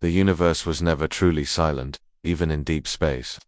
The universe was never truly silent, even in deep space.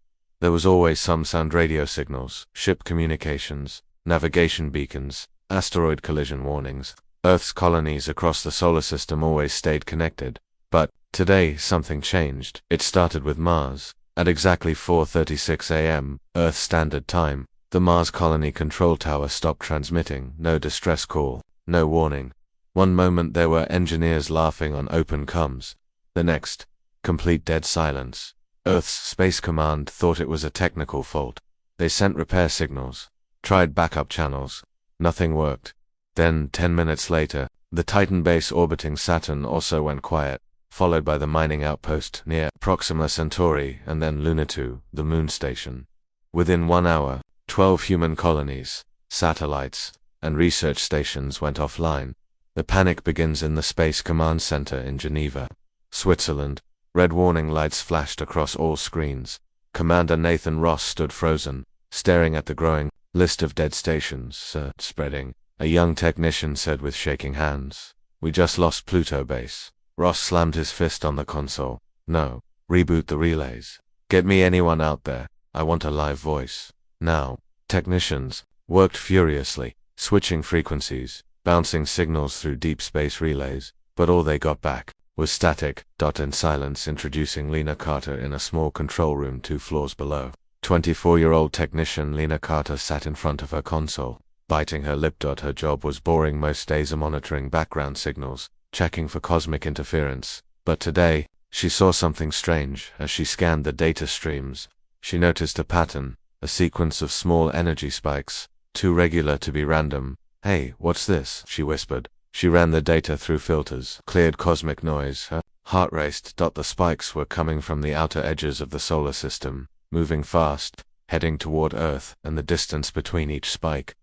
There was always some sound: radio signals, ship communications, navigation beacons, asteroid collision warnings. Earth's colonies across the solar system always stayed connected. But today something changed. It started with Mars. At exactly 4:36 a.m., Earth Standard Time, the Mars Colony Control Tower stopped transmitting. No distress call, no warning. One moment there were engineers laughing on open comms. The next, complete dead silence. Earth's Space Command thought it was a technical fault. They sent repair signals, tried backup channels. Nothing worked. Then, 10 minutes later, the Titan base orbiting Saturn also went quiet, followed by the mining outpost near Proxima Centauri and then Luna 2, the moon station. Within 1 hour, 12 human colonies, satellites, and research stations went offline. The panic begins in the Space Command Center in Geneva, Switzerland. Red warning lights flashed across all screens. Commander Nathan Ross stood frozen, staring at the growing list of dead stations, spreading. A young technician said with shaking hands, "We just lost Pluto base." Ross slammed his fist on the console. "No, reboot the relays. Get me anyone out there. I want a live voice. Now." Technicians worked furiously, switching frequencies, bouncing signals through deep space relays, but all they got back was static, and silence. Introducing Lena Carter in a small control room 2 floors below. 24-year-old technician Lena Carter sat in front of her console, biting her lip. Her job was boring most days, monitoring background signals, checking for cosmic interference. But today, she saw something strange. As she scanned the data streams, she noticed a pattern, a sequence of small energy spikes, too regular to be random. "Hey, what's this?" she whispered. She ran the data through filters, cleared cosmic noise. Her heart raced. The spikes were coming from the outer edges of the solar system, moving fast, heading toward Earth, and the distance between each spike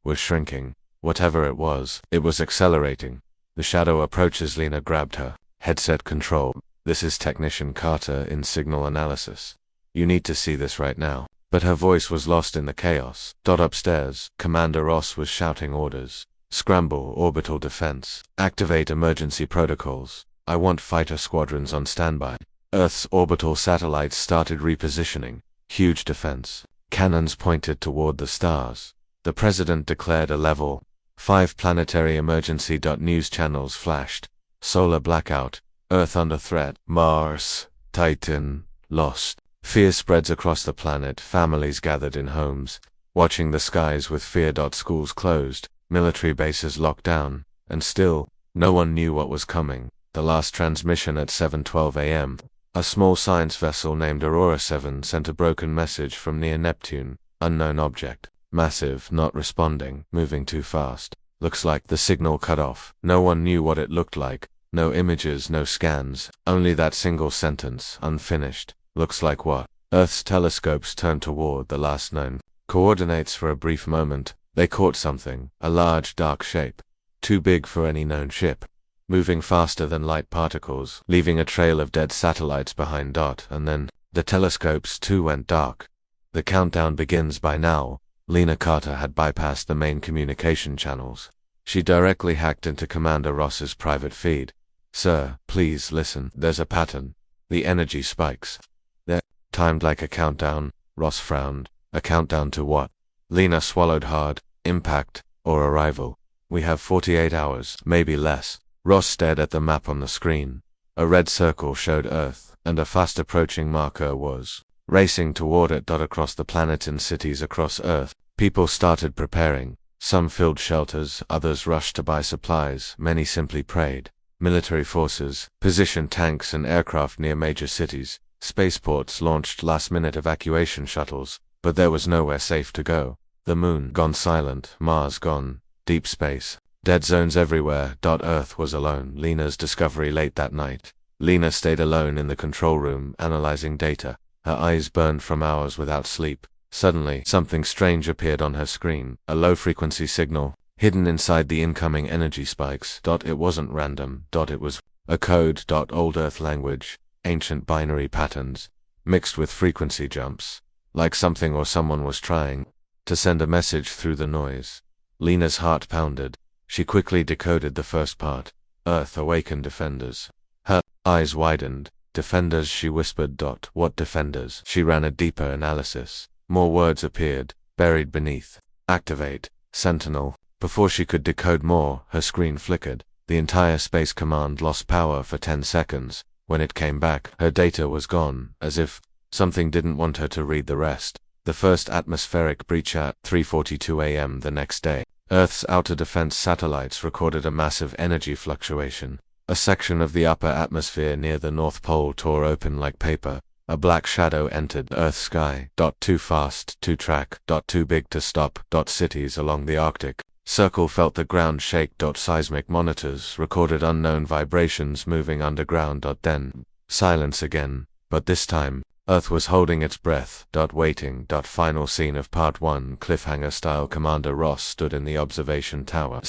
was shrinking. Whatever it was accelerating. The shadow approaches. Lena grabbed her headset control. "This is Technician Carter in signal analysis. You need to see this right now." But her voice was lost in the chaos. Upstairs, Commander Ross was shouting orders. "Scramble orbital defense. Activate emergency protocols. I want fighter squadrons on standby." Earth's orbital satellites started repositioning. Huge defense cannons pointed toward the stars. The president declared a level 5 planetary emergency. News channels flashed. Solar blackout. Earth under threat. Mars, Titan, lost. Fear spreads across the planet. Families gathered in homes, watching the skies with fear. Schools closed. Military bases locked down. And still, no one knew what was coming. The last transmission at 7:12 a.m. A small science vessel named Aurora 7 sent a broken message from near Neptune. Unknown object. Massive, not responding, moving too fast. Looks like the signal cut off. No one knew what it looked like. No images, no scans. Only that single sentence, unfinished. Looks like what? Earth's telescopes turned toward the last known coordinates. For a brief moment, they caught something. A large, dark shape. Too big for any known ship. Moving faster than light particles, leaving a trail of dead satellites behind. And then, the telescopes too went dark. The countdown begins. By now, Lena Carter had bypassed the main communication channels. She directly hacked into Commander Ross's private feed. "Sir, please listen. There's a pattern. The energy spikes. They're timed like a countdown." Ross frowned. "A countdown to what?" Lena swallowed hard. "Impact, or arrival. We have 48 hours, maybe less." Ross stared at the map on the screen. A red circle showed Earth, and a fast-approaching marker was racing toward it. Across the planet, in cities across Earth, people started preparing. Some filled shelters, others rushed to buy supplies, many simply prayed. Military forces positioned tanks and aircraft near major cities. Spaceports launched last-minute evacuation shuttles, but there was nowhere safe to go. The moon gone silent, Mars gone, deep space, dead zones everywhere. Earth was alone. Lena's discovery late that night. Lena stayed alone in the control room, analyzing data. Her eyes burned from hours without sleep. Suddenly, something strange appeared on her screen. A low-frequency signal, hidden inside the incoming energy spikes. It wasn't random. It was a code. Old Earth language, ancient binary patterns, mixed with frequency jumps. Like something or someone was trying to send a message through the noise. Lena's heart pounded. She quickly decoded the first part. Earth awakened defenders. Her Eyes widened. Defenders, she whispered. What defenders? She ran a deeper analysis. More words appeared, buried beneath. Activate. Sentinel. Before she could decode more, her screen flickered. The entire Space Command lost power for 10 seconds. When it came back, her data was gone, as if something didn't want her to read the rest. The first atmospheric breach at 3:42 a.m. the next day. Earth's outer defense satellites recorded a massive energy fluctuation. A section of the upper atmosphere near the North Pole tore open like paper. A black shadow entered Earth's sky. Too fast, too track. Too big to stop. Cities along the Arctic Circle felt the ground shake. Seismic monitors recorded unknown vibrations moving underground. Then silence again, but this time Earth was holding its breath. Waiting. Final scene of Part 1 cliffhanger style. Commander Ross stood in the observation tower,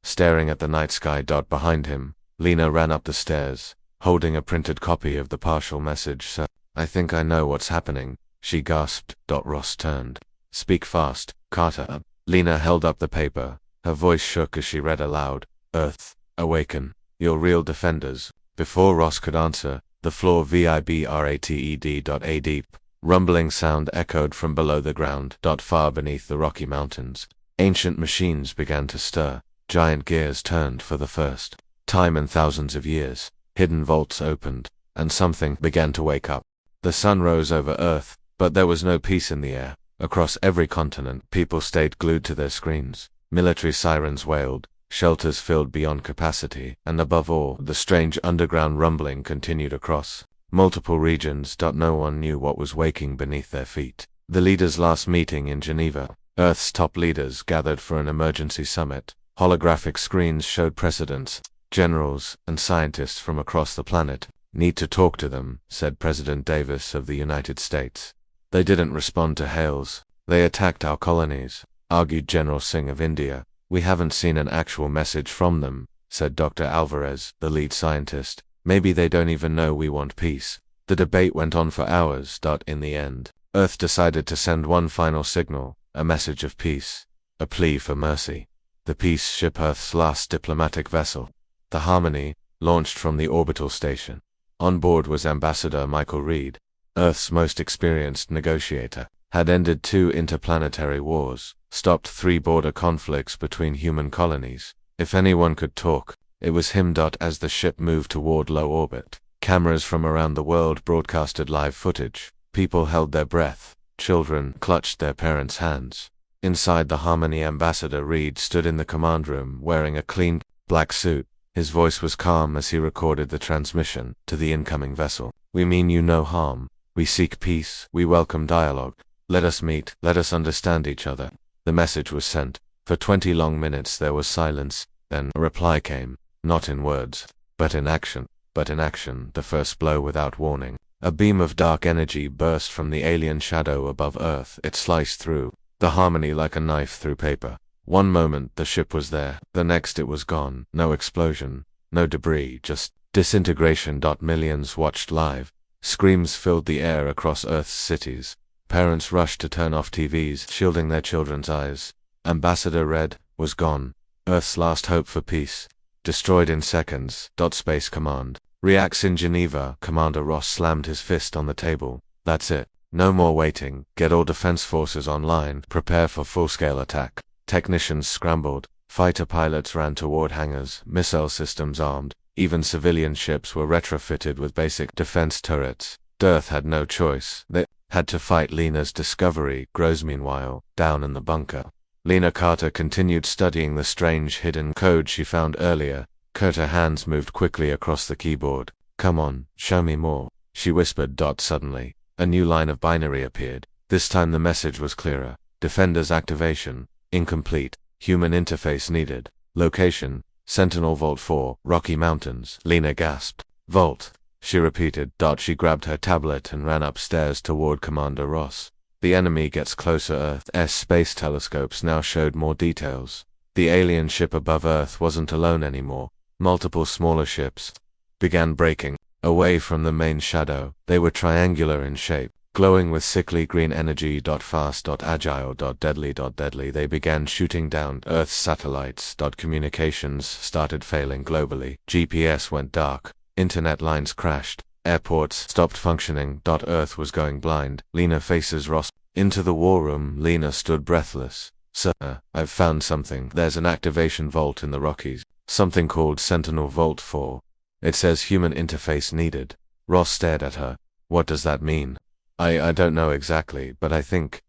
staring at the night sky. Behind him, Lena ran up the stairs, holding a printed copy of the partial message. Sir, I think I know what's happening, she gasped. Ross turned. Speak fast, Carter. Lena held up the paper. Her voice shook as she read aloud. Earth, awaken. You're real defenders. Before Ross could answer, the floor vibrated. A deep, rumbling sound echoed from below the ground. Far beneath the Rocky Mountains, ancient machines began to stir. Giant gears turned for the first time in thousands of years. Hidden vaults opened, and something began to wake up. The sun rose over Earth, but there was no peace in the air. Across every continent, people stayed glued to their screens. Military sirens wailed, shelters filled beyond capacity, and above all, the strange underground rumbling continued across multiple regions. No one knew what was waking beneath their feet. The leaders' last meeting in Geneva. Earth's top leaders gathered for an emergency summit. Holographic screens showed presidents, generals, and scientists from across the planet. Need to talk to them, said President Davis of the United States. They didn't respond to hails. They attacked our colonies, argued General Singh of India. We haven't seen an actual message from them, said Dr. Alvarez, the lead scientist. Maybe they don't even know we want peace. The debate went on for hours. In the end, Earth decided to send one final signal, a message of peace, a plea for mercy. The peace ship, Earth's last diplomatic vessel, the Harmony, launched from the orbital station. On board was Ambassador Michael Reed, Earth's most experienced negotiator. Had ended 2 interplanetary wars, stopped 3 border conflicts between human colonies. If anyone could talk, it was him. As the ship moved toward low orbit, cameras from around the world broadcasted live footage. People held their breath. Children clutched their parents' hands. Inside the Harmony, Ambassador Reed stood in the command room wearing a clean, black suit. His voice was calm as he recorded the transmission to the incoming vessel. We mean you no harm. We seek peace. We welcome dialogue. Let us meet. Let us understand each other. The message was sent. For 20 long minutes there was silence. Then a reply came. Not in words, but in action. The first blow without warning. A beam of dark energy burst from the alien shadow above Earth. It sliced through the Harmony like a knife through paper. One moment the ship was there, the next it was gone. No explosion, no debris, just disintegration. Millions watched live. Screams filled the air across Earth's cities. Parents rushed to turn off TVs, shielding their children's eyes. Ambassador Red was gone. Earth's last hope for peace. Destroyed in seconds. Space Command reacts in Geneva. Commander Ross slammed his fist on the table. That's it. No more waiting. Get all defense forces online. Prepare for full-scale attack. Technicians scrambled. Fighter pilots ran toward hangars, missile systems armed. Even civilian ships were retrofitted with basic defense turrets. Earth had no choice. They had to fight. Lena's discovery grows meanwhile, down in the bunker. Lena Carter continued studying the strange hidden code she found earlier. Her hands moved quickly across the keyboard. Come on, show me more, she whispered. Suddenly, a new line of binary appeared. This time the message was clearer. Defenders activation. Incomplete. Human interface needed. Location. Sentinel Vault 4, Rocky Mountains. Lena gasped. Vault, she repeated. She grabbed her tablet and ran upstairs toward Commander Ross. The enemy gets closer. Earth's space telescopes now showed more details. The alien ship above Earth wasn't alone anymore. Multiple smaller ships began breaking away from the main shadow. They were triangular in shape, glowing with sickly green energy. Fast, agile, deadly, they began shooting down Earth's satellites. Communications started failing globally. GPS went dark. Internet lines crashed. Airports stopped functioning. Earth was going blind. Lena faces Ross. Into the war room, Lena stood breathless. Sir, I've found something. There's an activation vault in the Rockies. Something called Sentinel Vault 4. It says human interface needed. Ross stared at her. What does that mean? I don't know exactly, but I think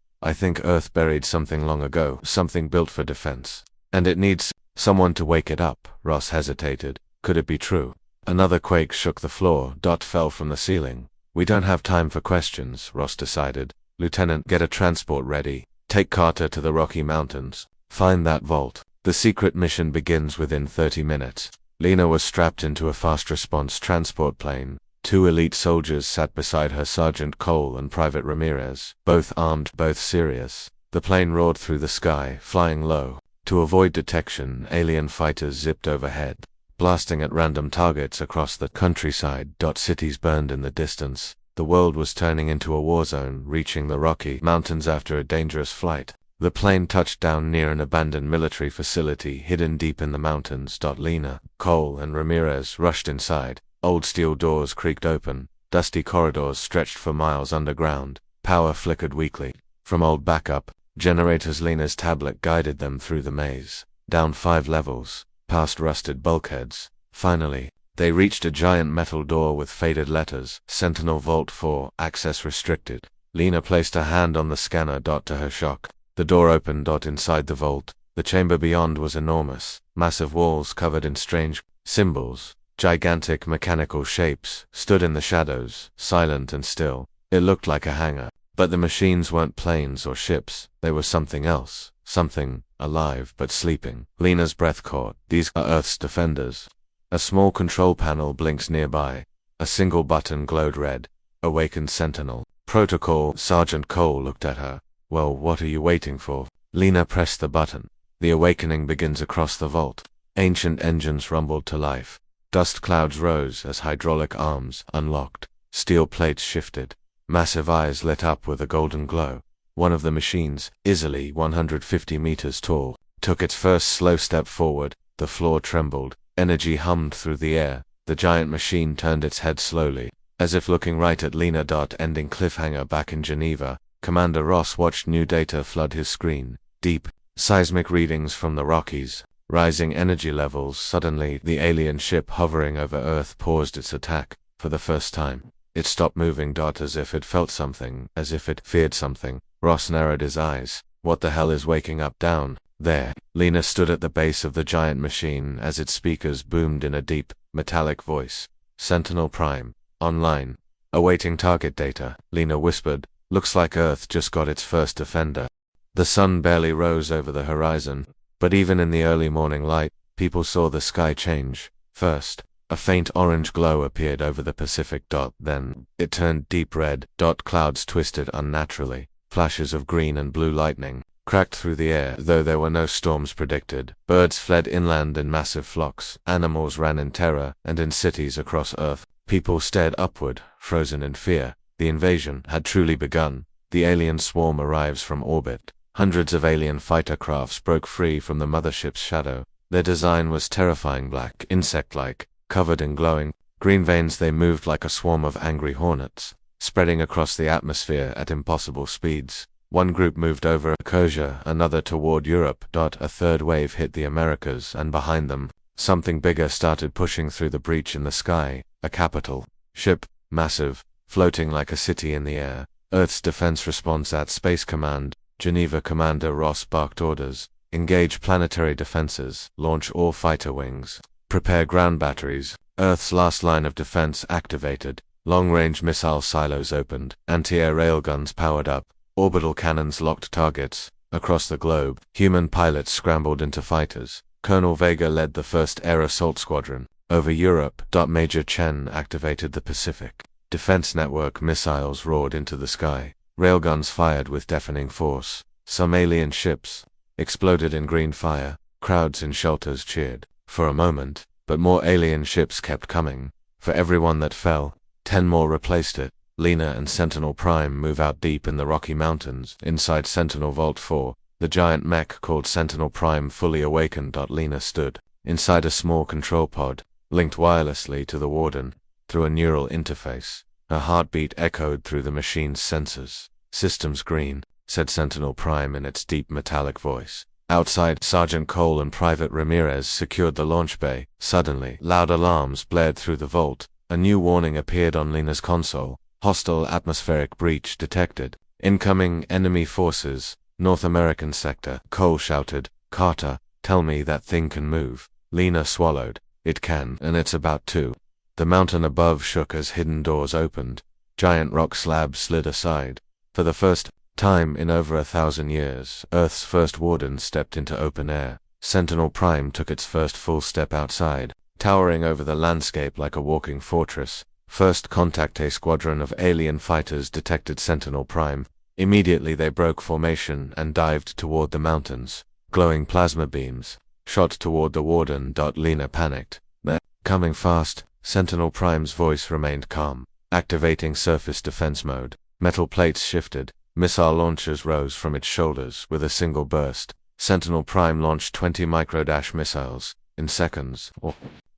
Earth buried something long ago, something built for defense. And it needs someone to wake it up. Ross hesitated. Could it be true? Another quake shook the floor. Fell from the ceiling. We don't have time for questions, Ross decided. Lieutenant, get a transport ready. Take Carter to the Rocky Mountains. Find that vault. The secret mission begins within 30 minutes. Lena was strapped into a fast response transport plane. 2 elite soldiers sat beside her, Sergeant Cole and Private Ramirez, both armed, both serious. The plane roared through the sky, flying low. To avoid detection, alien fighters zipped overhead, blasting at random targets across the countryside. Cities burned in the distance. The world was turning into a war zone, reaching the Rocky Mountains after a dangerous flight. The plane touched down near an abandoned military facility hidden deep in the mountains. Lena, Cole, and Ramirez rushed inside. Old steel doors creaked open. Dusty corridors stretched for miles underground. Power flickered weakly from old backup generators. Lena's tablet guided them through the maze, down 5 levels, past rusted bulkheads. Finally, they reached a giant metal door with faded letters, Sentinel Vault 4, access restricted. Lena placed a hand on the scanner. To her shock, the door opened. Inside the vault, the chamber beyond was enormous. Massive walls covered in strange symbols, gigantic mechanical shapes, stood in the shadows, silent and still. It looked like a hangar. But the machines weren't planes or ships. They were something else. Something alive but sleeping. Lena's breath caught. These are Earth's defenders. A small control panel blinks nearby. A single button glowed red. Awakened Sentinel. Protocol. Sergeant Cole looked at her. Well, what are you waiting for? Lena pressed the button. The awakening begins across the vault. Ancient engines rumbled to life. Dust clouds rose as hydraulic arms unlocked. Steel plates shifted. Massive eyes lit up with a golden glow. One of the machines, easily 150 meters tall, took its first slow step forward. The floor trembled. Energy hummed through the air. The giant machine turned its head slowly, as if looking right at Lena. Ending cliffhanger. Back in Geneva, Commander Ross watched new data flood his screen. Deep, seismic readings from the Rockies. Rising energy levels. Suddenly, the alien ship hovering over Earth paused its attack. For the first time, it stopped moving. As if it felt something, as if it feared something. Ross narrowed his eyes. What the hell is waking up down there? Lena stood at the base of the giant machine as its speakers boomed in a deep, metallic voice. Sentinel Prime, online. Awaiting target data, Lena whispered. Looks like Earth just got its first defender. The sun barely rose over the horizon. But even in the early morning light, people saw the sky change. First, a faint orange glow appeared over the Pacific. Then, it turned deep red. Clouds twisted unnaturally. Flashes of green and blue lightning cracked through the air, though there were no storms predicted. Birds fled inland in massive flocks. Animals ran in terror, and in cities across Earth, people stared upward, frozen in fear. The invasion had truly begun. The alien swarm arrives from orbit. Hundreds of alien fighter crafts broke free from the mothership's shadow. Their design was terrifying, black, insect-like, covered in glowing green veins. They moved like a swarm of angry hornets, spreading across the atmosphere at impossible speeds. One group moved over Asia, another toward Europe. A third wave hit the Americas, and behind them, something bigger started pushing through the breach in the sky. A capital ship, massive, floating like a city in the air. Earth's defense response at Space Command. Geneva. Commander Ross barked orders. Engage planetary defenses. Launch all fighter wings. Prepare ground batteries. Earth's last line of defense activated. Long-range missile silos opened. Anti-air railguns powered up. Orbital cannons locked targets. Across the globe, human pilots scrambled into fighters. Colonel Vega led the first air assault squadron. Over Europe, Major Chen activated the Pacific Defense Network. Missiles roared into the sky. Railguns fired with deafening force. Some alien ships exploded in green fire. Crowds in shelters cheered. For a moment, but more alien ships kept coming. For every one that fell, 10 more replaced it. Lena and Sentinel Prime move out deep in the Rocky Mountains, inside Sentinel Vault 4. The giant mech called Sentinel Prime fully awakened. Lena stood inside a small control pod, linked wirelessly to the Warden through a neural interface. Her heartbeat echoed through the machine's sensors. "Systems green," said Sentinel Prime in its deep metallic voice. Outside, Sergeant Cole and Private Ramirez secured the launch bay. Suddenly, loud alarms blared through the vault. A new warning appeared on Lena's console. "Hostile atmospheric breach detected. Incoming enemy forces. North American sector." Cole shouted, "Carter, tell me that thing can move." Lena swallowed. "It can, and it's about to." The mountain above shook as hidden doors opened. Giant rock slabs slid aside. For the first time in over 1,000 years, Earth's first Warden stepped into open air. Sentinel Prime took its first full step outside, towering over the landscape like a walking fortress. First contact: a squadron of alien fighters detected Sentinel Prime. Immediately they broke formation and dived toward the mountains. Glowing plasma beams shot toward the Warden. Lena panicked. "They're coming fast." Sentinel Prime's voice remained calm. Activating surface defense mode. Metal plates shifted. Missile launchers rose from its shoulders with a single burst. Sentinel Prime launched 20 micro-missiles in seconds.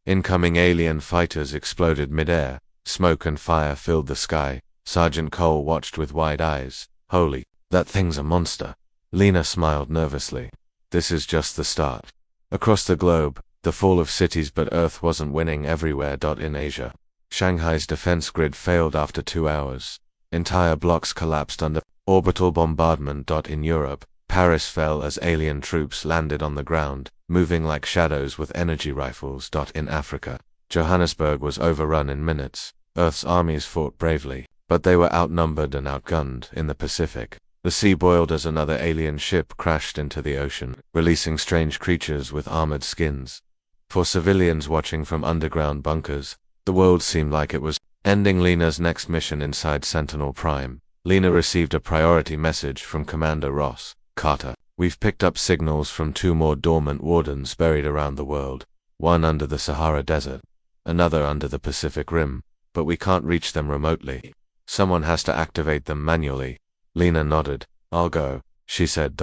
Incoming alien fighters exploded midair. Smoke and fire filled the sky. Sergeant Cole watched with wide eyes. "Holy, that thing's a monster." Lena smiled nervously. "This is just the start." Across the globe, the fall of cities, but Earth wasn't winning everywhere. In Asia, Shanghai's defense grid failed after 2 hours. Entire blocks collapsed under orbital bombardment. In Europe, Paris fell as alien troops landed on the ground, moving like shadows with energy rifles. In Africa, Johannesburg was overrun in minutes. Earth's armies fought bravely, but they were outnumbered and outgunned. In the Pacific, the sea boiled as another alien ship crashed into the ocean, releasing strange creatures with armored skins. For civilians watching from underground bunkers, the world seemed like it was ending. Lena's next mission inside Sentinel Prime. Lena received a priority message from Commander Ross. "Carter, we've picked up signals from 2 more dormant Wardens buried around the world. One under the Sahara Desert, another under the Pacific Rim, but we can't reach them remotely. Someone has to activate them manually." Lena nodded. "I'll go," she said.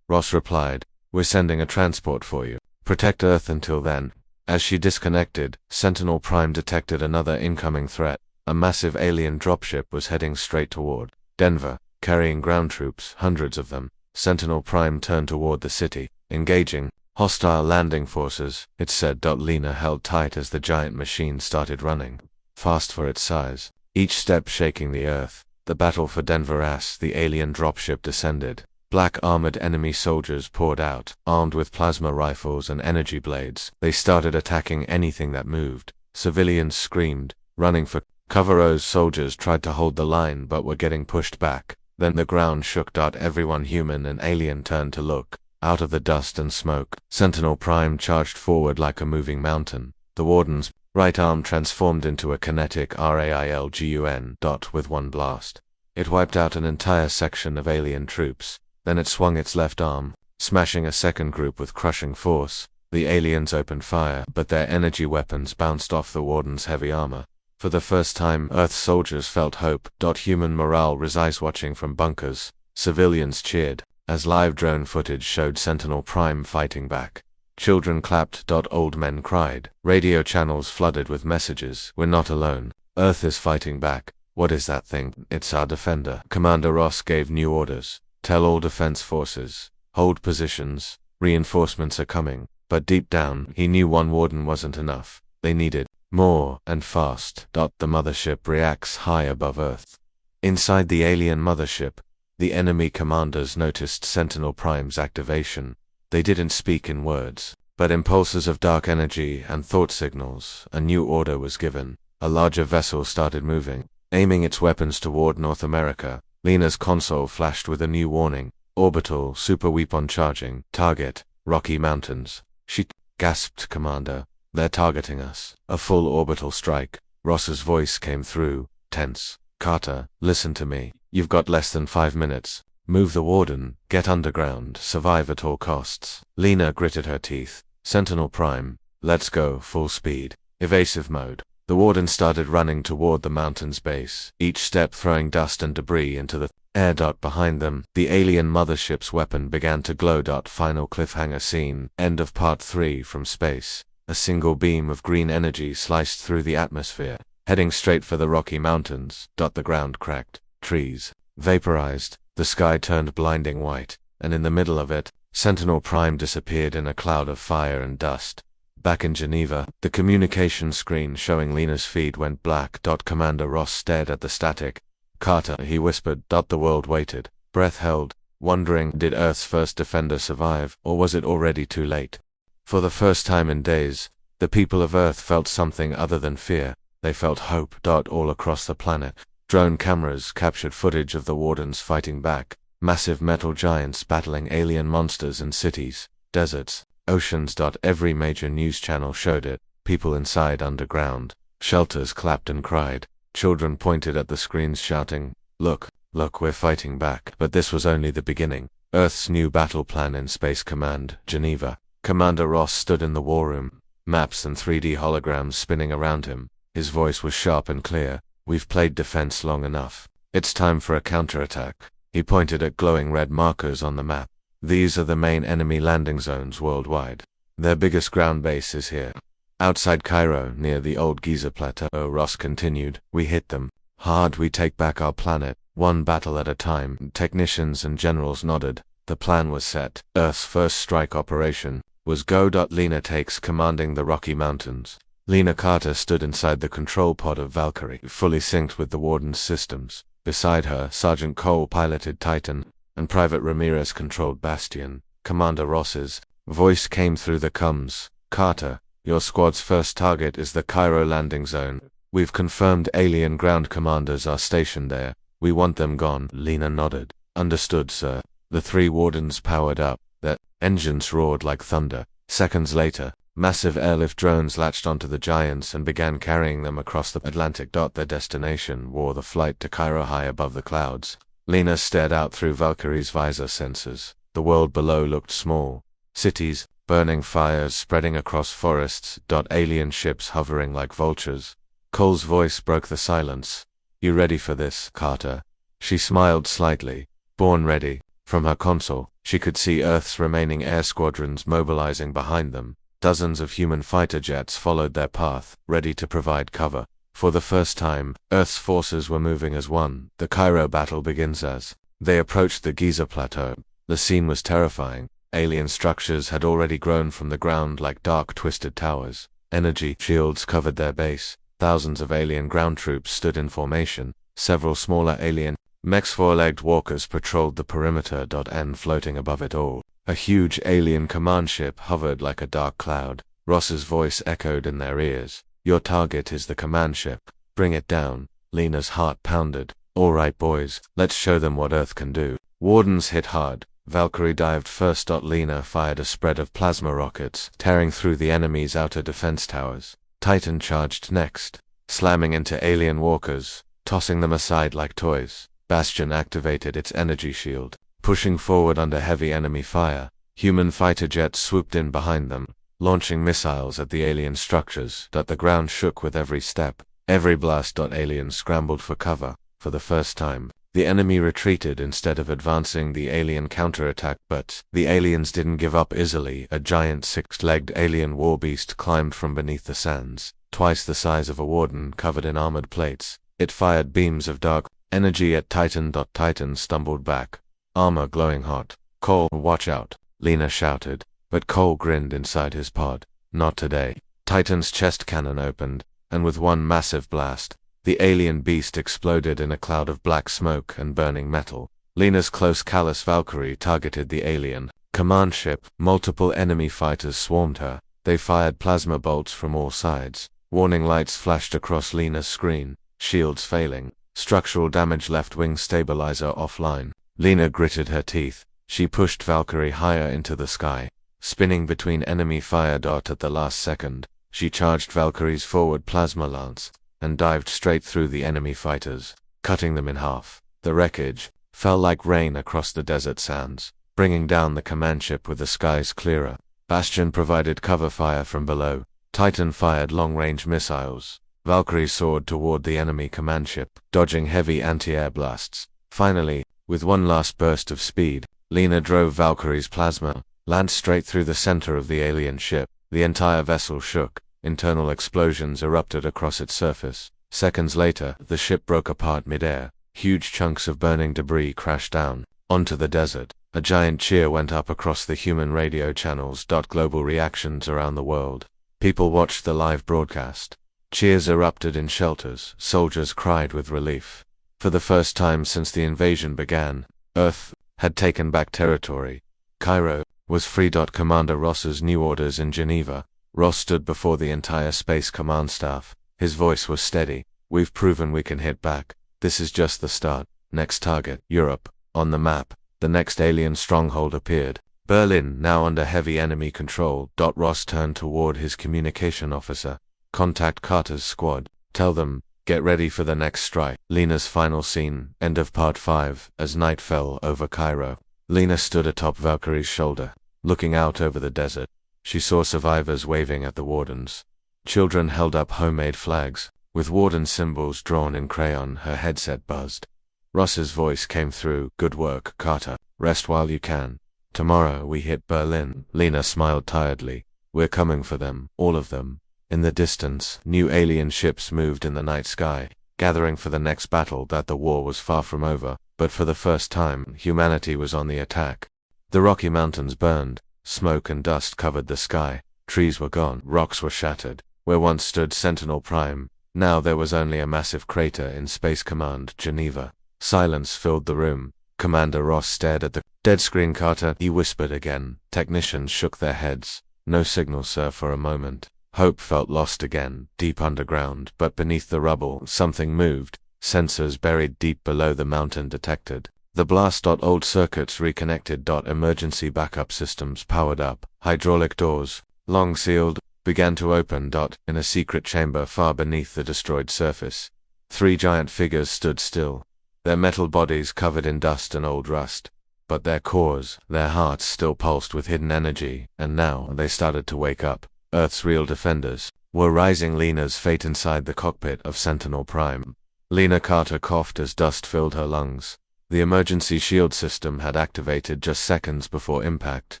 Ross replied, "We're sending a transport for you. Protect Earth until then." As she disconnected, Sentinel Prime detected another incoming threat. A massive alien dropship was heading straight toward Denver, carrying ground troops, hundreds of them. Sentinel Prime turned toward the city, engaging hostile landing forces, it said. Lena held tight as the giant machine started running, fast for its size, each step shaking the earth. The battle for Denver as the alien dropship descended. Black armored enemy soldiers poured out, armed with plasma rifles and energy blades. They started attacking anything that moved. Civilians screamed, running for cover. Those soldiers tried to hold the line but were getting pushed back. Then the ground shook. Everyone, human and alien, turned to look. Out of the dust and smoke, Sentinel Prime charged forward like a moving mountain. The Warden's right arm transformed into a kinetic railgun. With one blast, it wiped out an entire section of alien troops. Then it swung its left arm, smashing a second group with crushing force. The aliens opened fire, but their energy weapons bounced off the Warden's heavy armor. For the first time, Earth's soldiers felt hope. Human morale rose. Watching from bunkers, civilians cheered as live drone footage showed Sentinel Prime fighting back. Children clapped. Old men cried. Radio channels flooded with messages. "We're not alone. Earth is fighting back." "What is that thing?" "It's our defender." Commander Ross gave new orders. "Tell all defense forces, hold positions. Reinforcements are coming." But deep down, he knew one Warden wasn't enough. They needed more, and fast. The mothership reacts high above Earth. Inside the alien mothership, the enemy commanders noticed Sentinel Prime's activation. They didn't speak in words, but impulses of dark energy and thought signals. A new order was given. A larger vessel started moving, aiming its weapons toward North America. Lena's console flashed with a new warning. "Orbital super weapon charging. Target, Rocky Mountains." She gasped. "Commander, they're targeting us." "A full orbital strike." Ross's voice came through, tense. "Carter, listen to me. You've got less than 5 minutes. Move the Warden, get underground, survive at all costs." Lena gritted her teeth. "Sentinel Prime, let's go, full speed. Evasive mode." The Warden started running toward the mountain's base, each step throwing dust and debris into the air. Behind them, the alien mothership's weapon began to glow. Final cliffhanger scene. End of Part 3 from space. A single beam of green energy sliced through the atmosphere, heading straight for the Rocky Mountains. The ground cracked, trees vaporized, the sky turned blinding white, and in the middle of it, Sentinel Prime disappeared in a cloud of fire and dust. Back in Geneva, the communication screen showing Lena's feed went black. Commander Ross stared at the static. "Carter," he whispered. The world waited, breath held, wondering, did Earth's first defender survive, or was it already too late? For the first time in days, the people of Earth felt something other than fear. They felt hope. All across the planet, drone cameras captured footage of the Wardens fighting back, massive metal giants battling alien monsters in cities, deserts, oceans. Every major news channel showed it. People inside underground shelters clapped and cried. Children pointed at the screens shouting, "Look, look, we're fighting back." But this was only the beginning. Earth's new battle plan in Space Command, Geneva. Commander Ross stood in the war room, maps and 3D holograms spinning around him. His voice was sharp and clear. "We've played defense long enough. It's time for a counterattack." He pointed at glowing red markers on the map. "These are the main enemy landing zones worldwide. Their biggest ground base is here, outside Cairo, near the old Giza Plateau." Ross continued. "We hit them hard. We take back our planet, one battle at a time." Technicians and generals nodded. The plan was set. Earth's first strike operation was go. Lena takes commanding the Rocky Mountains. Lena Carter stood inside the control pod of Valkyrie, fully synced with the Warden's systems. Beside her, Sergeant Cole piloted Titan, and Private Ramirez controlled Bastion. Commander Ross's voice came through the comms. "Carter, your squad's first target is the Cairo landing zone. We've confirmed alien ground commanders are stationed there. We want them gone." Lena nodded. "Understood, sir." The three Wardens powered up. Their engines roared like thunder. Seconds later, massive airlift drones latched onto the giants and began carrying them across the Atlantic. Their destination wore the flight to Cairo high above the clouds. Lena stared out through Valkyrie's visor sensors. The world below looked small. Cities, burning fires spreading across forests. Alien ships hovering like vultures. Cole's voice broke the silence. "You ready for this, Carter?" She smiled slightly. "Born ready." From her console, she could see Earth's remaining air squadrons mobilizing behind them. Dozens of human fighter jets followed their path, ready to provide cover. For the first time, Earth's forces were moving as one. The Cairo battle begins as they approached the Giza Plateau. The scene was terrifying. Alien structures had already grown from the ground like dark, twisted towers. Energy shields covered their base. Thousands of alien ground troops stood in formation. Several smaller alien mechs, four-legged walkers patrolled the perimeter. And floating above it all, a huge alien command ship hovered like a dark cloud. Ross's voice echoed in their ears. "Your target is the command ship. Bring it down." Lena's heart pounded. "All right, boys, let's show them what Earth can do." Wardens hit hard. Valkyrie dived first. Lena fired a spread of plasma rockets, tearing through the enemy's outer defense towers. Titan charged next, slamming into alien walkers, tossing them aside like toys. Bastion activated its energy shield, pushing forward under heavy enemy fire. Human fighter jets swooped in behind them, launching missiles at the alien structures. The ground shook with every step, every blast. Aliens scrambled for cover. For the first time, the enemy retreated instead of advancing. The alien counterattacked, but the aliens didn't give up easily. A giant six-legged alien warbeast climbed from beneath the sands, twice the size of a Warden covered in armored plates. It fired beams of dark energy at Titan. Titan stumbled back, armor glowing hot. "Cole, watch out," Lena shouted, but Cole grinned inside his pod. "Not today." Titan's chest cannon opened, and with one massive blast, the alien beast exploded in a cloud of black smoke and burning metal. Lena's close callous Valkyrie targeted the alien command ship. Multiple enemy fighters swarmed her. They fired plasma bolts from all sides. Warning lights flashed across Lena's screen. Shields failing. Structural damage left wing stabilizer offline. Lena gritted her teeth. She pushed Valkyrie higher into the sky, spinning between enemy fire. At the last second, she charged Valkyrie's forward plasma lance and dived straight through the enemy fighters, cutting them in half. The wreckage fell like rain across the desert sands, bringing down the command ship with the skies clearer. Bastion provided cover fire from below. Titan fired long-range missiles, Valkyrie soared toward the enemy command ship, dodging heavy anti-air blasts. Finally, with one last burst of speed, Lena drove Valkyrie's plasma lance straight through the center of the alien ship. The entire vessel shook. Internal explosions erupted across its surface. Seconds later, the ship broke apart mid-air. Huge chunks of burning debris crashed down onto the desert. A giant cheer went up across the human radio channels. Global reactions around the world. People watched the live broadcast. Cheers erupted in shelters. Soldiers cried with relief. For the first time since the invasion began, Earth had taken back territory. Cairo was free. Commander Ross's new orders in Geneva. Ross stood before the entire Space Command staff. His voice was steady. We've proven we can hit back. This is just the start. Next target, Europe. On the map, the next alien stronghold appeared. Berlin, now under heavy enemy control. Ross turned toward his communication officer. Contact Carter's squad. Tell them, get ready for the next strike. Lena's final scene. End of part 5. As night fell over Cairo, Lena stood atop Valkyrie's shoulder, looking out over the desert. She saw survivors waving at the wardens. Children held up homemade flags, with warden symbols drawn in crayon. Her headset buzzed. Ross's voice came through. Good work, Carter. Rest while you can. Tomorrow we hit Berlin. Lena smiled tiredly. We're coming for them, all of them. In the distance, new alien ships moved in the night sky, gathering for the next battle. The war was far from over, but for the first time, humanity was on the attack. The Rocky Mountains burned. Smoke and dust covered the sky. Trees were gone. Rocks were shattered. Where once stood Sentinel Prime, now there was only a massive crater in Space Command, Geneva. Silence filled the room. Commander Ross stared at the dead screen. Carter, he whispered again. Technicians shook their heads. No signal, sir, for a moment. Hope felt lost again, deep underground, but beneath the rubble, something moved. Sensors buried deep below the mountain detected the blast. Old circuits reconnected. Emergency backup systems powered up. Hydraulic doors, long sealed, began to open. In a secret chamber far beneath the destroyed surface, 3 giant figures stood still, their metal bodies covered in dust and old rust. But their cores, their hearts still pulsed with hidden energy, and now they started to wake up. Earth's real defenders were rising. Lena's fate inside the cockpit of Sentinel Prime. Lena Carter coughed as dust filled her lungs. The emergency shield system had activated just seconds before impact.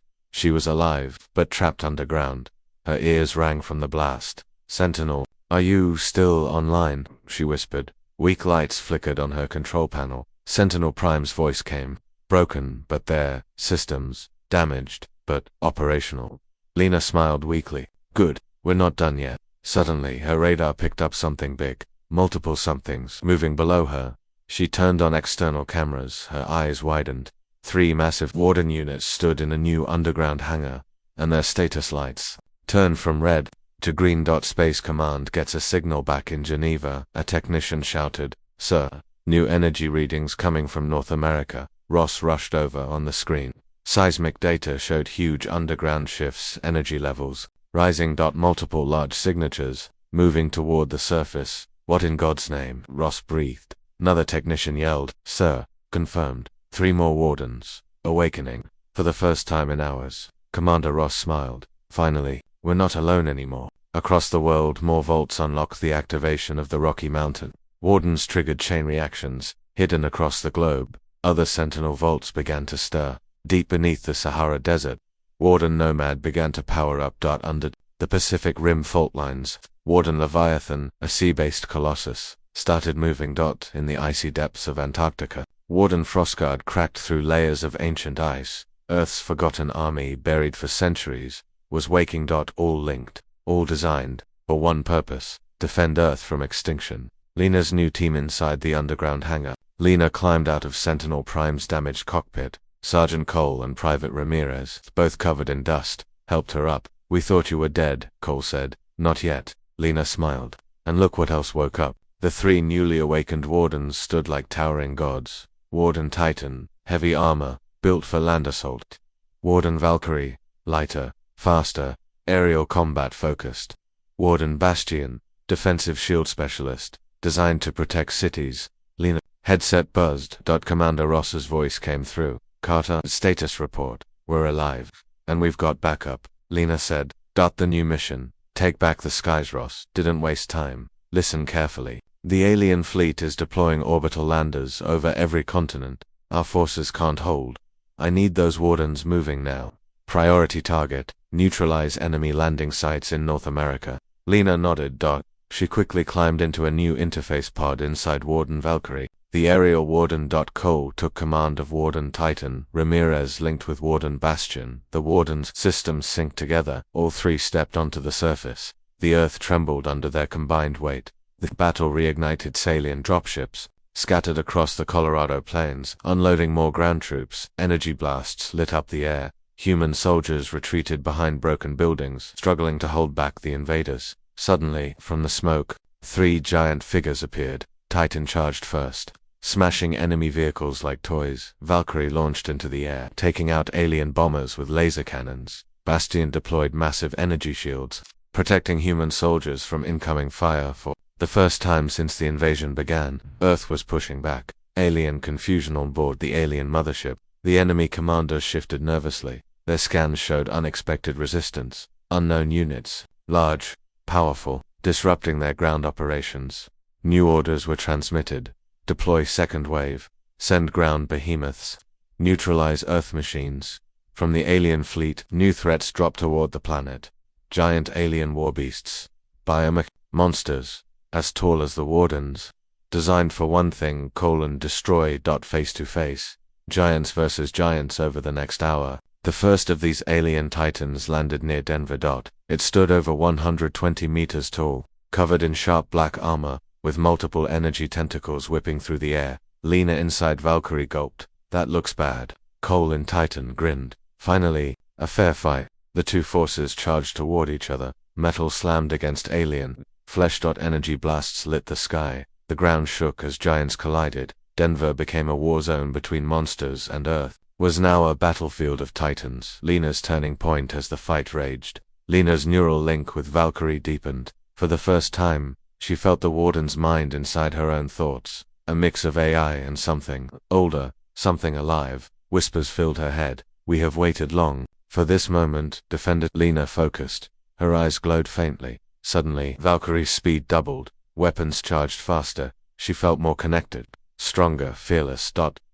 She was alive, but trapped underground. Her ears rang from the blast. Sentinel, are you still online? She whispered. Weak lights flickered on her control panel. Sentinel Prime's voice came. Broken, but there. Systems. Damaged, but operational. Lena smiled weakly. Good, we're not done yet. Suddenly, her radar picked up something big. Multiple somethings moving below her. She turned on external cameras. Her eyes widened. 3 massive warden units stood in a new underground hangar, and their status lights turned from red to green. Space Command gets a signal back in Geneva, a technician shouted. Sir, new energy readings coming from North America. Ross rushed over on the screen. Seismic data showed huge underground shifts, energy levels rising. Multiple large signatures moving toward the surface. What in God's name? Ross breathed. Another technician yelled. Sir, confirmed. 3 more wardens. Awakening. For the first time in hours, Commander Ross smiled. Finally, we're not alone anymore. Across the world, more vaults unlocked the activation of the Rocky Mountain. Wardens triggered chain reactions, hidden across the globe. Other Sentinel vaults began to stir. Deep beneath the Sahara Desert, Warden Nomad began to power up. Under the Pacific Rim fault lines, Warden Leviathan, a sea-based colossus, started moving. In the icy depths of Antarctica, Warden Frostguard cracked through layers of ancient ice. Earth's forgotten army, buried for centuries, was waking. All linked, all designed for one purpose: defend Earth from extinction. Lena's new team inside the underground hangar. Lena climbed out of Sentinel Prime's damaged cockpit. Sergeant Cole and Private Ramirez, both covered in dust, helped her up. We thought you were dead, Cole said. Not yet, Lena smiled. And look what else woke up. The 3 newly awakened wardens stood like towering gods. Warden Titan, heavy armor, built for land assault. Warden Valkyrie, lighter, faster, aerial combat focused. Warden Bastion, defensive shield specialist, designed to protect cities. Lena headset buzzed. Commander Ross's voice came through. Carter, status report. We're alive. And we've got backup, Lena said. The new mission. Take back the skies. Ross didn't waste time. Listen carefully. The alien fleet is deploying orbital landers over every continent. Our forces can't hold. I need those wardens moving now. Priority target, neutralize enemy landing sites in North America. Lena nodded. She quickly climbed into a new interface pod inside Warden Valkyrie. The aerial Warden. Cole took command of Warden Titan. Ramirez linked with Warden Bastion. The Warden's systems synced together. All three stepped onto the surface. The Earth trembled under their combined weight. The battle reignited salient dropships, scattered across the Colorado plains, unloading more ground troops. Energy blasts lit up the air. Human soldiers retreated behind broken buildings, struggling to hold back the invaders. Suddenly, from the smoke, 3 giant figures appeared. Titan charged first, smashing enemy vehicles like toys. Valkyrie launched into the air, taking out alien bombers with laser cannons. Bastion deployed massive energy shields, protecting human soldiers from incoming fire. For the first time since the invasion began, Earth was pushing back. Alien confusion on board the alien mothership. The enemy commanders shifted nervously. Their scans showed unexpected resistance. Unknown units, large, powerful, disrupting their ground operations. New orders were transmitted. Deploy second wave. Send ground behemoths. Neutralize Earth machines. From the alien fleet, new threats dropped toward the planet. Giant alien warbeasts. Biomech monsters, as tall as the Wardens. Designed for one thing: destroy. Face to face. Giants versus giants over the next hour. The first of these alien titans landed near Denver. It stood over 120 meters tall, covered in sharp black armor, with multiple energy tentacles whipping through the air. Lena inside Valkyrie gulped. That looks bad. Cole in Titan grinned. Finally, a fair fight. The two forces charged toward each other. Metal slammed against alien. Flesh. Energy blasts lit the sky. The ground shook as giants collided. Denver became a war zone between monsters, and Earth was now a battlefield of titans. Lena's turning point as the fight raged. Lena's neural link with Valkyrie deepened. For the first time, she felt the Warden's mind inside her own thoughts. A mix of AI and something older, something alive. Whispers filled her head. We have waited long for this moment. Defended. Lena focused. Her eyes glowed faintly. Suddenly, Valkyrie's speed doubled. Weapons charged faster. She felt more connected, stronger, fearless.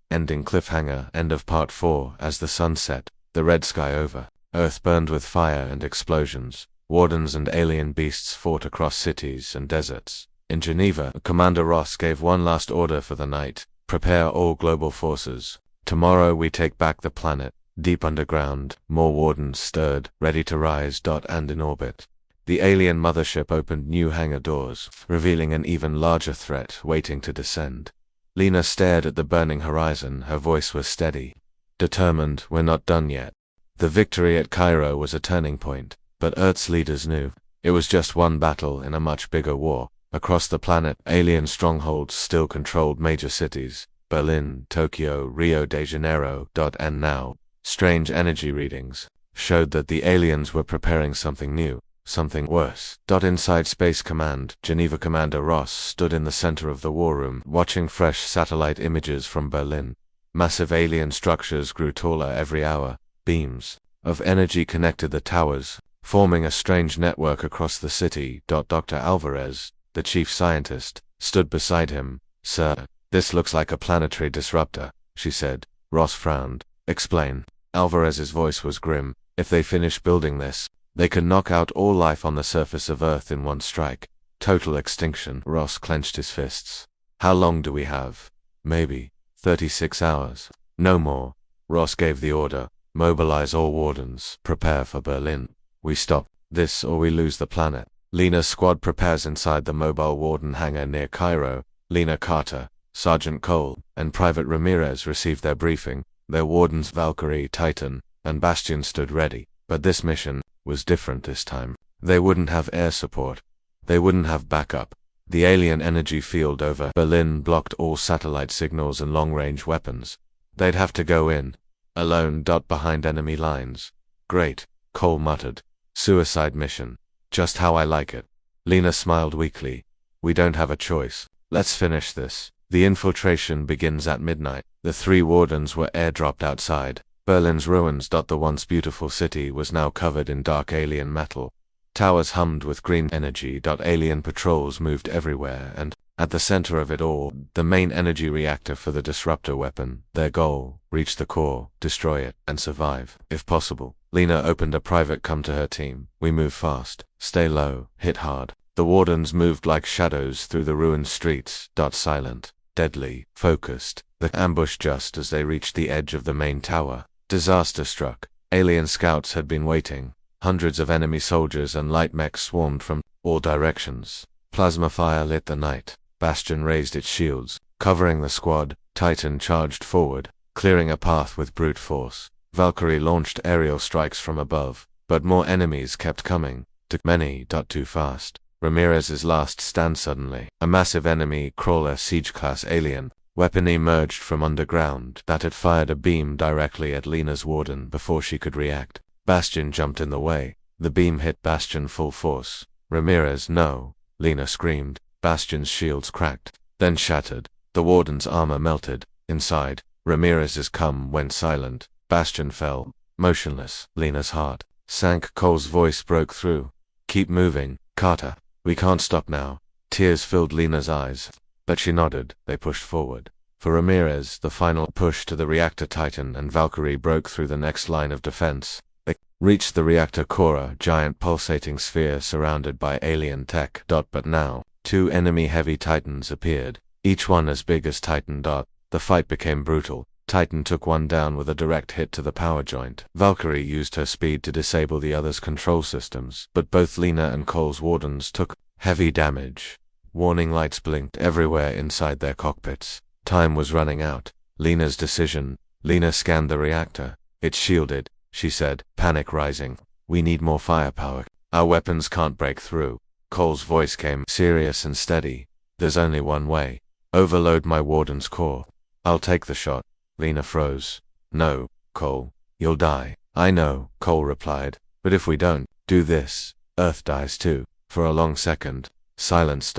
Ending cliffhanger. End of part 4. As the sun set, the red sky over Earth burned with fire and explosions. Wardens and alien beasts fought across cities and deserts. In Geneva, Commander Ross gave one last order for the night: prepare all global forces. Tomorrow we take back the planet. Deep underground, more Wardens stirred, ready to rise. And in orbit, the alien mothership opened new hangar doors, revealing an even larger threat waiting to descend. Lena stared at the burning horizon. Her voice was steady, determined. We're not done yet. The victory at Cairo was a turning point, but Earth's leaders knew it was just one battle in a much bigger war. Across the planet, alien strongholds still controlled major cities: Berlin, Tokyo, Rio de Janeiro. And now, strange energy readings showed that the aliens were preparing something new. Something worse. Inside Space Command, Geneva Commander Ross stood in the center of the war room, watching fresh satellite images from Berlin. Massive alien structures grew taller every hour. Beams of energy connected the towers, forming a strange network across the city. Dr. Alvarez, the chief scientist, stood beside him. Sir, this looks like a planetary disruptor, she said. Ross frowned. Explain. Alvarez's voice was grim. If they finish building this, they could knock out all life on the surface of Earth in one strike. Total extinction. Ross clenched his fists. How long do we have? Maybe 36 hours. No more. Ross gave the order. Mobilize all Wardens. Prepare for Berlin. We stop this or we lose the planet. Lena's squad prepares inside the mobile Warden hangar near Cairo. Lena Carter, Sergeant Cole, and Private Ramirez received their briefing. Their Wardens Valkyrie, Titan, and Bastion stood ready. But this mission was different this time. They wouldn't have air support. They wouldn't have backup. The alien energy field over Berlin blocked all satellite signals and long-range weapons. They'd have to go in, alone. Behind enemy lines. Great, Cole muttered. Suicide mission. Just how I like it. Lena smiled weakly. We don't have a choice. Let's finish this. The infiltration begins at midnight. The 3 Wardens were airdropped outside Berlin's ruins. The once beautiful city was now covered in dark alien metal. Towers hummed with green energy. Alien patrols moved everywhere, and at the center of it all, the main energy reactor for the disruptor weapon. Their goal: reach the core, destroy it, and survive, if possible. Lena opened a private come to her team. We move fast, stay low, hit hard. The wardens moved like shadows through the ruined streets. Silent, deadly, focused. The ambush just as they reached the edge of the main tower. Disaster struck. Alien scouts had been waiting. Hundreds of enemy soldiers and light mechs swarmed from all directions. Plasma fire lit the night. Bastion raised its shields, covering the squad. Titan charged forward, clearing a path with brute force. Valkyrie launched aerial strikes from above, but more enemies kept coming. Many. Too fast. Ramirez's last stand suddenly. A massive enemy crawler siege-class alien weapon emerged from underground that had fired a beam directly at Lena's warden before she could react. Bastion jumped in the way. The beam hit Bastion full force. Ramirez, no! Lena screamed. Bastion's shields cracked, then shattered. The warden's armor melted. Inside, Ramirez's come went silent. Bastion fell, motionless. Lena's heart sank. Cole's voice broke through. Keep moving, Carter. We can't stop now. Tears filled Lena's eyes, but she nodded. They pushed forward. For Ramirez, the final push to the reactor Titan and Valkyrie broke through the next line of defense. They reached the reactor core, a giant pulsating sphere surrounded by alien tech. But now, two enemy heavy Titans appeared, each one as big as Titan. The fight became brutal. Titan took one down with a direct hit to the power joint. Valkyrie used her speed to disable the other's control systems, but both Lena and Cole's wardens took heavy damage. Warning lights blinked everywhere inside their cockpits. Time was running out. Lena's decision. Lena scanned the reactor. It's shielded, she said, panic rising. We need more firepower. Our weapons can't break through. Cole's voice came serious and steady. There's only one way. Overload my warden's core. I'll take the shot. Lena froze. No, Cole. You'll die. I know, Cole replied. But if we don't do this, Earth dies too. For a long second, silence.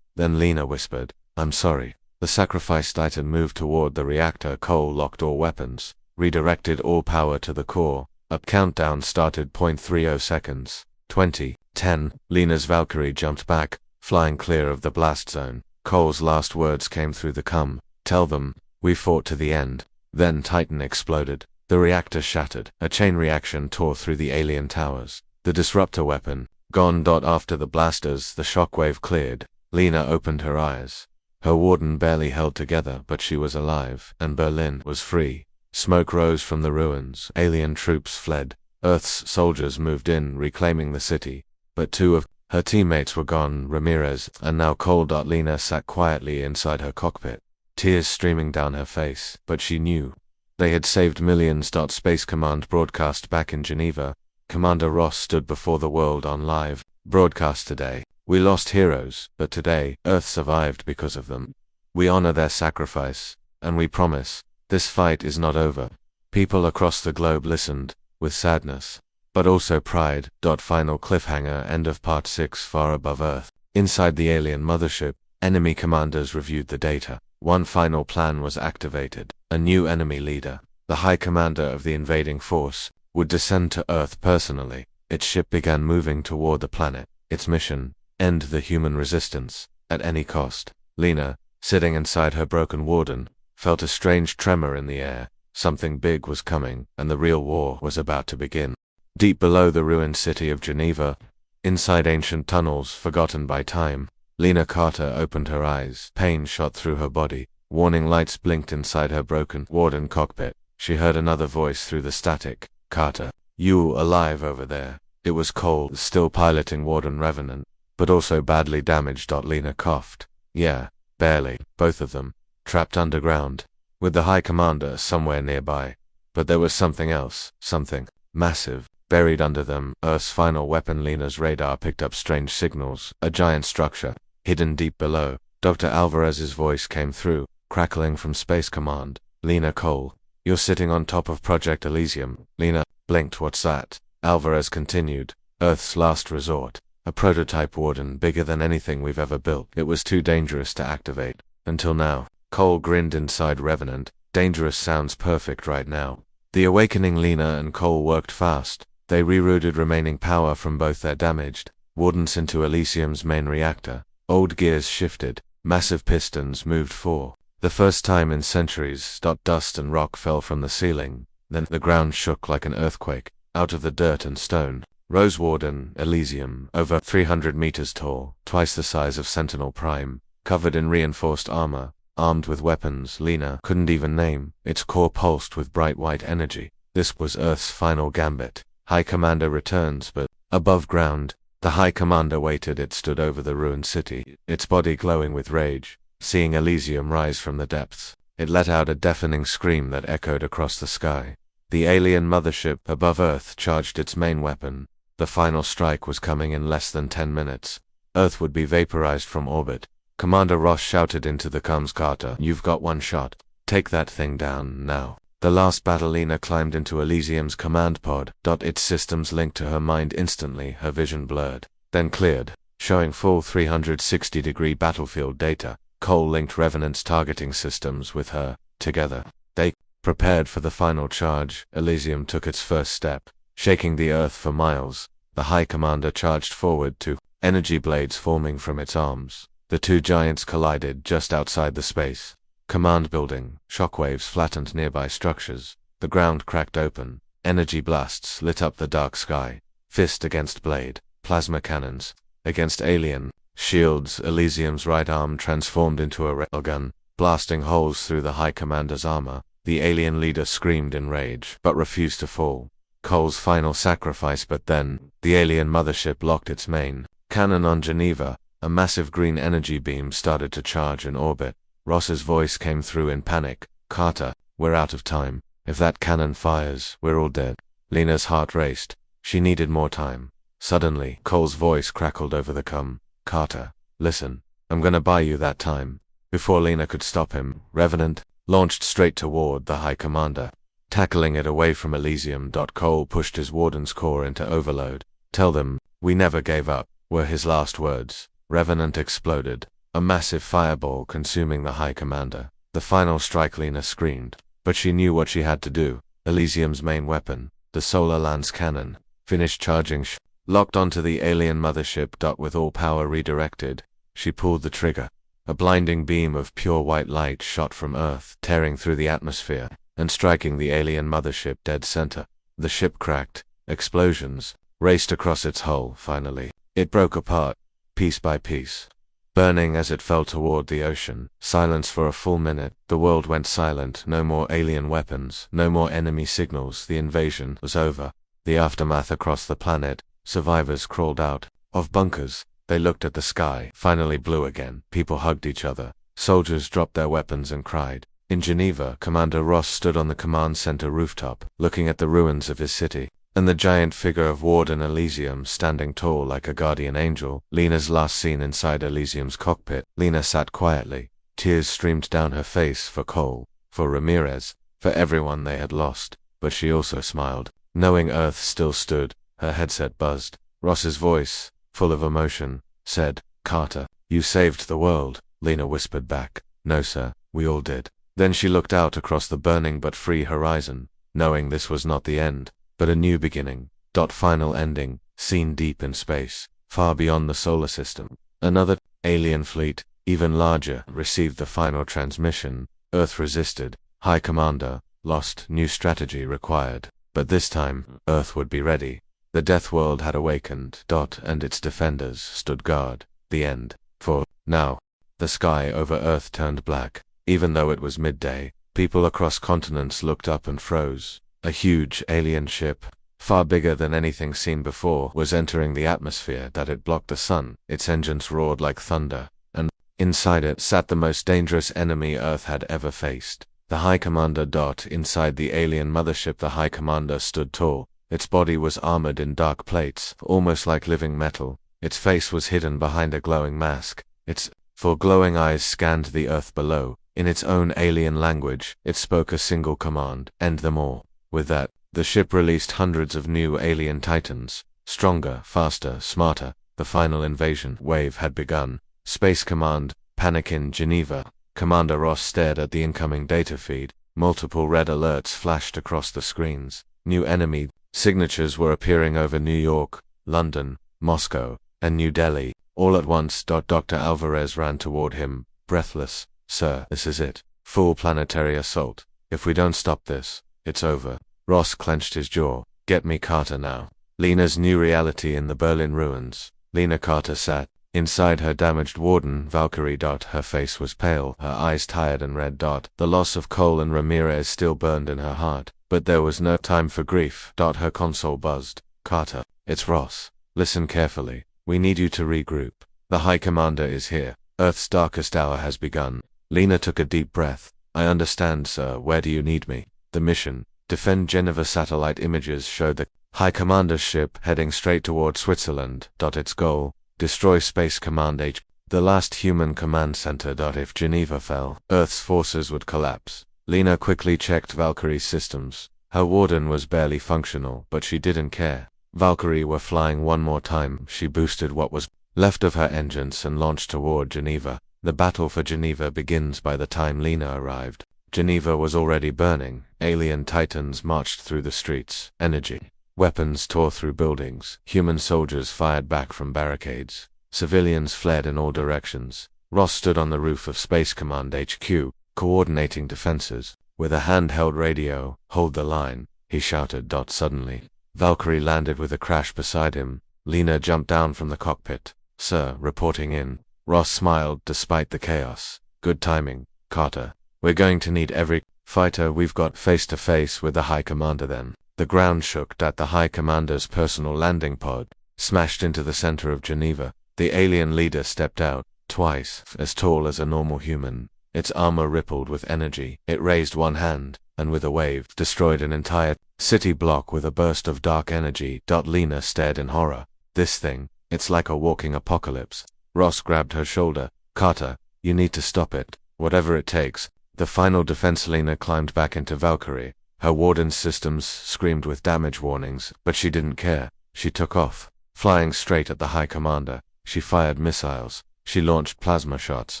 Then Lena whispered, I'm sorry. The sacrifice Titan moved toward the reactor. Cole locked all weapons, redirected all power to the core. A countdown started. 0.30 seconds. 20, 10. Lena's Valkyrie jumped back, flying clear of the blast zone. Cole's last words came through the cum. Tell them, we fought to the end. Then Titan exploded. The reactor shattered. A chain reaction tore through the alien towers. The disruptor weapon gone. After the blasters, the shockwave cleared. Lena opened her eyes. Her warden barely held together, but she was alive, and Berlin was free. Smoke rose from the ruins. Alien troops fled. Earth's soldiers moved in, reclaiming the city. But two of her teammates were gone, Ramirez, and now Cole. Lena sat quietly inside her cockpit, tears streaming down her face, but she knew they had saved millions. Space Command broadcast back in Geneva. Commander Ross stood before the world on live broadcast today. We lost heroes, but today, Earth survived because of them. We honor their sacrifice, and we promise, this fight is not over. People across the globe listened, with sadness, but also pride. Final cliffhanger. End of Part 6. Far above Earth, inside the alien mothership, enemy commanders reviewed the data. One final plan was activated. A new enemy leader, the High Commander of the invading force, would descend to Earth personally. Its ship began moving toward the planet. Its mission: end the human resistance, at any cost. Lena, sitting inside her broken warden, felt a strange tremor in the air. Something big was coming, and the real war was about to begin. Deep below the ruined city of Geneva, inside ancient tunnels forgotten by time, Lena Carter opened her eyes. Pain shot through her body. Warning lights blinked inside her broken warden cockpit. She heard another voice through the static. Carter, you alive over there? It was Cole, still piloting Warden Revenant, but also badly damaged. Lena coughed. Yeah, barely. Both of them, trapped underground, with the High Commander somewhere nearby. But there was something else, something massive, buried under them. Earth's final weapon. Lena's radar picked up strange signals. A giant structure, hidden deep below. Dr. Alvarez's voice came through, crackling from Space Command. Lena, Cole, you're sitting on top of Project Elysium. Lena blinked. What's that? Alvarez continued. Earth's last resort. A prototype warden bigger than anything we've ever built. It was too dangerous to activate. Until now. Cole grinned inside Revenant. Dangerous sounds perfect right now. The awakening. Lena and Cole worked fast. They rerouted remaining power from both their damaged Wardens into Elysium's main reactor. Old gears shifted, massive pistons moved for the first time in centuries. Dust and rock fell from the ceiling, then the ground shook like an earthquake. Out of the dirt and stone rose Warden Elysium, over 300 meters tall, twice the size of Sentinel Prime, covered in reinforced armor, armed with weapons Lena couldn't even name. Its core pulsed with bright white energy. This was Earth's final gambit. High Commander returns, but above ground, the High Commander waited. It stood over the ruined city, its body glowing with rage. Seeing Elysium rise from the depths, it let out a deafening scream that echoed across the sky. The alien mothership above Earth charged its main weapon. The final strike was coming in less than 10 minutes. Earth would be vaporized from orbit. Commander Ross shouted into the comms, "Carter, you've got one shot. Take that thing down, now." The last battle. Lena climbed into Elysium's command pod. Its systems linked to her mind instantly. Her vision blurred, then cleared, showing full 360-degree battlefield data. Cole linked Revenant's targeting systems with her. Together, they prepared for the final charge. Elysium took its first step, shaking the Earth for miles. The High Commander charged forward, two energy blades forming from its arms. The two giants collided just outside the space command building. Shockwaves flattened nearby structures. The ground cracked open. Energy blasts lit up the dark sky. Fist against blade. Plasma cannons against alien shields. Elysium's right arm transformed into a railgun, blasting holes through the High Commander's armor. The alien leader screamed in rage, but refused to fall. Cole's final sacrifice. But then, the alien mothership locked its main cannon on Geneva. A massive green energy beam started to charge in orbit. Ross's voice came through in panic. "Carter, we're out of time. If that cannon fires, we're all dead." Lena's heart raced. She needed more time. Suddenly, Cole's voice crackled over the comm. "Carter, listen. I'm gonna buy you that time." Before Lena could stop him, Revenant launched straight toward the High Commander, tackling it away from Elysium. Cole pushed his Warden's core into overload. "Tell them, we never gave up," were his last words. Revenant exploded, a massive fireball consuming the High Commander. The final strike. Lena screamed, but she knew what she had to do. Elysium's main weapon, the Solar Lance Cannon, finished charging. Locked onto the alien mothership. With all power redirected, she pulled the trigger. A blinding beam of pure white light shot from Earth, tearing through the atmosphere and striking the alien mothership dead center. The ship cracked. Explosions raced across its hull. Finally, it broke apart, piece by piece, burning as it fell toward the ocean. Silence for a full minute. The world went silent. No more alien weapons, no more enemy signals. The invasion was over. The aftermath across the planet. Survivors crawled out of bunkers. They looked at the sky, finally blue again. People hugged each other. Soldiers dropped their weapons and cried. In Geneva, Commander Ross stood on the command center rooftop, looking at the ruins of his city, and the giant figure of Warden Elysium standing tall like a guardian angel. Lena's last scene inside Elysium's cockpit. Lena sat quietly. Tears streamed down her face for Cole, for Ramirez, for everyone they had lost. But she also smiled, knowing Earth still stood. Her headset buzzed. Ross's voice, full of emotion, said, "Carter, you saved the world." Lena whispered back, "No sir, we all did." Then she looked out across the burning but free horizon, knowing this was not the end, but a new beginning. Final ending, seen deep in space, far beyond the solar system. Another alien fleet, even larger, received the final transmission. Earth resisted. High Commander lost. New strategy required. But this time, Earth would be ready. The Death World had awakened. And its defenders stood guard. The end. For now, the sky over Earth turned black. Even though it was midday, people across continents looked up and froze. A huge alien ship, far bigger than anything seen before, was entering the atmosphere. It blocked the sun. Its engines roared like thunder, and inside it sat the most dangerous enemy Earth had ever faced. The High Commander. Inside the alien mothership, the High Commander stood tall. Its body was armored in dark plates, almost like living metal. Its face was hidden behind a glowing mask. Its four glowing eyes scanned the Earth below. In its own alien language, it spoke a single command: end them all. With that, the ship released hundreds of new alien titans. Stronger, faster, smarter. The final invasion wave had begun. Space Command, panic in Geneva. Commander Ross stared at the incoming data feed. Multiple red alerts flashed across the screens. New enemy. Signatures were appearing over New York, London, Moscow, and New Delhi. All at once, Dr. Alvarez ran toward him, breathless. Sir, this is it. Full planetary assault. If we don't stop this, it's over. Ross clenched his jaw. Get me Carter now. Lena's new reality in the Berlin ruins. Lena Carter sat inside her damaged Warden, Valkyrie. Her face was pale, her eyes tired and red. The loss of Cole and Ramirez still burned in her heart, but there was no time for grief. Her console buzzed. Carter, it's Ross. Listen carefully. We need you to regroup. The High Commander is here. Earth's darkest hour has begun. Lena took a deep breath. I understand, sir. Where do you need me? The mission. Defend Geneva. Satellite images showed the High Commander's ship heading straight toward Switzerland. Its goal. Destroy Space Command H, the last human command center. If Geneva fell, Earth's forces would collapse. Lena quickly checked Valkyrie's systems. Her Warden was barely functional, but she didn't care. Valkyrie were flying one more time. She boosted what was left of her engines and launched toward Geneva. The battle for Geneva begins. By the time Lena arrived, Geneva was already burning. Alien titans marched through the streets. Energy. Weapons tore through buildings. Human soldiers fired back from barricades. Civilians fled in all directions. Ross stood on the roof of Space Command HQ, coordinating defenses. With a handheld radio, hold the line, he shouted. Suddenly, Valkyrie landed with a crash beside him. Lena jumped down from the cockpit. Sir, reporting in. Ross smiled despite the chaos. Good timing, Carter. We're going to need every fighter we've got. Face to face with the High Commander then. The ground shook. The High Commander's personal landing pod smashed into the center of Geneva. The alien leader stepped out, twice as tall as a normal human. Its armor rippled with energy. It raised one hand, and with a wave, destroyed an entire city block with a burst of dark energy. Lena stared in horror. This thing, it's like a walking apocalypse. Ross grabbed her shoulder. Carter, you need to stop it, whatever it takes. The final defense. Lena climbed back into Valkyrie. Her Warden's systems screamed with damage warnings, but she didn't care. She took off, flying straight at the High Commander. She fired missiles. She launched plasma shots.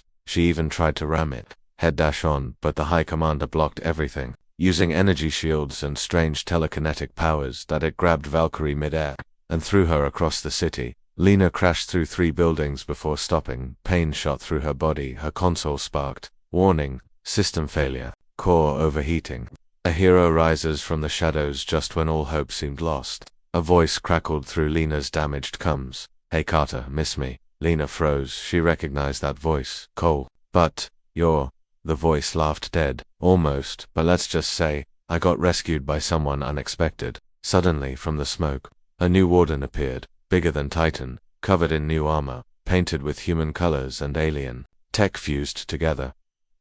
She even tried to ram it, head-on, but the High Commander blocked everything. Using energy shields and strange telekinetic powers, it grabbed Valkyrie mid-air and threw her across the city. Lena crashed through 3 buildings before stopping. Pain shot through her body. Her console sparked. Warning, system failure, core overheating. A hero rises from the shadows just when all hope seemed lost. A voice crackled through Lena's damaged comms. Hey Carter, miss me? Lena froze. She recognized that voice. Cole. But, you're... The voice laughed. Dead. Almost, but let's just say, I got rescued by someone unexpected. Suddenly, from the smoke, a new Warden appeared, bigger than Titan, covered in new armor, painted with human colors and alien tech fused together.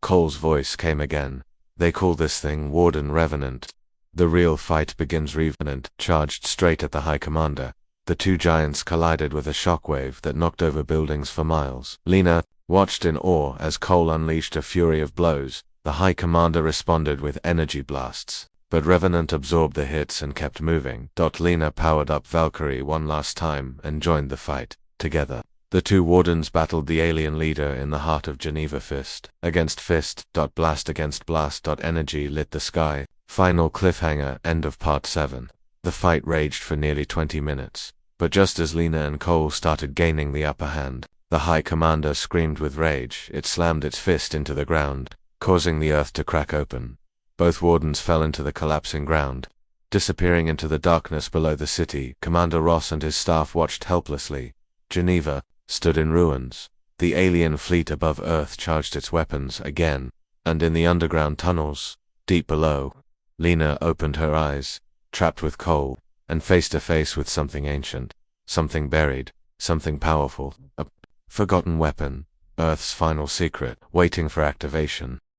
Cole's voice came again. They call this thing Warden Revenant. The real fight begins. Revenant charged straight at the High Commander. The 2 giants collided with a shockwave that knocked over buildings for miles. Lena watched in awe as Cole unleashed a fury of blows. The High Commander responded with energy blasts, but Revenant absorbed the hits and kept moving. Lena powered up Valkyrie one last time and joined the fight. Together, the 2 Wardens battled the alien leader in the heart of Geneva. Fist against fist. Blast against blast. Energy lit the sky. Final cliffhanger. End of Part 7. The fight raged for nearly 20 minutes. But just as Lena and Cole started gaining the upper hand, the High Commander screamed with rage. It slammed its fist into the ground, causing the earth to crack open. Both Wardens fell into the collapsing ground, disappearing into the darkness below the city. Commander Ross and his staff watched helplessly. Geneva stood in ruins. The alien fleet above Earth charged its weapons again, and in the underground tunnels, deep below, Lena opened her eyes, trapped with Cole, and face to face with something ancient, something buried, something powerful, a forgotten weapon, Earth's final secret, waiting for activation.